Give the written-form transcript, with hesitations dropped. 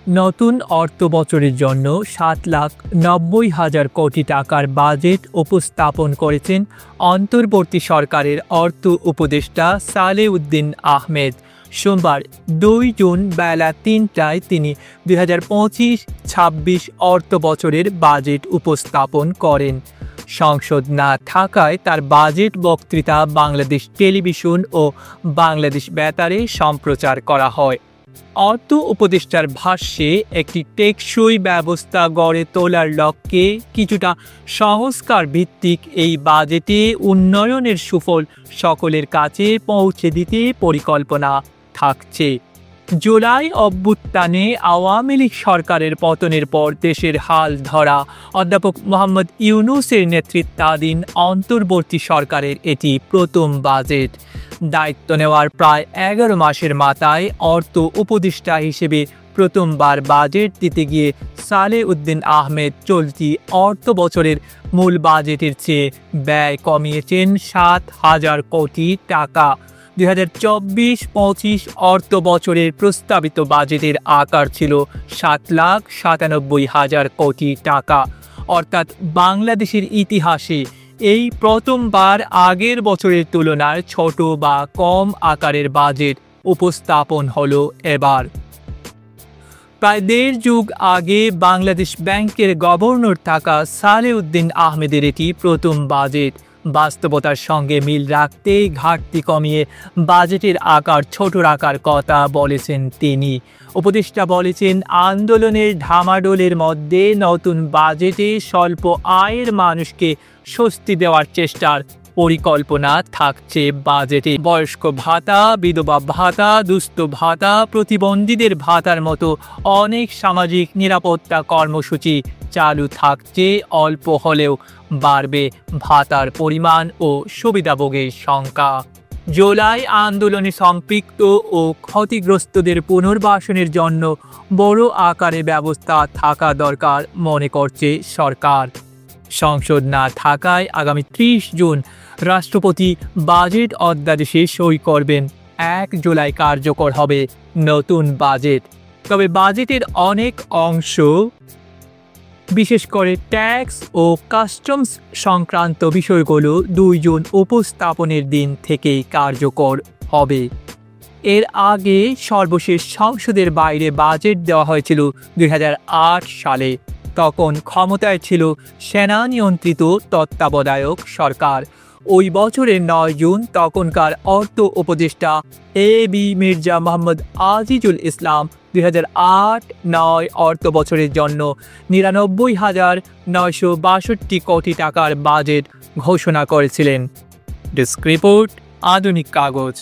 নতুন অর্থবছরের জন্য 7,90,000 কোটি টাকার বাজেট উপস্থাপন করেছেন অন্তর্বর্তী সরকারের অর্থ উপদেষ্টা সালেউদ্দিন আহমেদ। সোমবার 2 জুন বেলা 3টায় তিনি 2025-26 অর্থবছরের বাজেট উপস্থাপন করেন। সংসদ না থাকায় তার বাজেট বক্তৃতা বাংলাদেশ টেলিভিশন ও বাংলাদেশ বেতারে সম্প্রচার করা হয়। অর্থ উপদেষ্টার ভাষ্যে একটি টেকসই ব্যবস্থা গড়ে তোলার লক্ষ্যে কিছুটা সংস্কার ভিত্তিক এই বাজেটে উন্নয়নের সুফল সকলের কাছে পৌঁছে দিতে পরিকল্পনা থাকছে। জুলাই অভ্যুত্থানে আওয়ামী লীগ সরকারের পতনের পর দেশের হাল ধরা অধ্যাপক মোহাম্মদ ইউনূসের নেতৃত্বাধীন অন্তর্বর্তী সরকারের এটি প্রথম বাজেট। দায়িত্ব নেওয়ার প্রায় 11 মাসের মাথায় অর্থ উপদেষ্টা হিসেবে প্রথমবার বাজেট দিতে গিয়ে সালেউদ্দিন আহমেদ চলতি অর্থ বছরের মূল বাজেটের চেয়ে ব্যয় কমিয়েছেন 7,000 কোটি টাকা। 2024-25 অর্থ বছরের প্রস্তাবিত বাজেটের আকার ছিল 7,97,000 কোটি টাকা, অর্থাৎ বাংলাদেশের ইতিহাসে এই প্রথমবার আগের বছরের তুলনায় ছোট বা কম আকারের বাজেট উপস্থাপন হলো এবার। প্রায় 1.5 যুগ আগে বাংলাদেশ ব্যাংকের গভর্নর থাকা সালেউদ্দিন আহমেদের এটি প্রথম বাজেট। বাস্তবতার সঙ্গে মিল রাখতে ঘাটতি কমিয়ে বাজেটের আকার ছোট রাখার কথা বলেছেন তিনি। উপদেষ্টা বলেছেন, আন্দোলনের ঢামাডোলের মধ্যে নতুন বাজেটে স্বল্প আয়ের মানুষকে স্বস্তি দেওয়ার চেষ্টার পরিকল্পনা থাকছে। বাজেটে বয়স্ক ভাতা, বিধবা ভাতা, দুস্থ ভাতা, প্রতিবন্ধীদের ভাতার মতো অনেক সামাজিক নিরাপত্তা কর্মসূচি চালু থাকছে। অল্প হলেও বাড়বে ভাতার পরিমাণ ও সুবিধাভোগের সংখ্যা। জুলাই আন্দোলনে সম্পৃক্ত ও ক্ষতিগ্রস্তদের পুনর্বাসনের জন্য বড় আকারে ব্যবস্থা থাকা দরকার মনে করছে সরকার। সংসদ না থাকায় আগামী 30 জুন রাষ্ট্রপতি বাজেট অধ্যাদেশে সই করবেন। 1 জুলাই কার্যকর হবে নতুন বাজেট। তবে বাজেটের অনেক অংশ, বিশেষ করে ট্যাক্স ও কাস্টমস সংক্রান্ত বিষয়গুলো 2 জুন উপস্থাপনের দিন থেকেই কার্যকর হবে। এর আগে সর্বশেষ সংসদের বাইরে বাজেট দেওয়া হয়েছিল 2008 সালে। তখন ক্ষমতায় ছিল সেনা নিয়ন্ত্রিত তত্ত্বাবধায়ক সরকার। ওই বছরের 9 জুন তখনকার অর্থ উপদেষ্টা এবি মির্জা মোহাম্মদ আজিজুল ইসলাম 2008-9 অর্থ বছরের জন্য 99,962 কোটি টাকার বাজেট ঘোষণা করেছিলেন। ডেস্ক রিপোর্ট, আধুনিক কাগজ।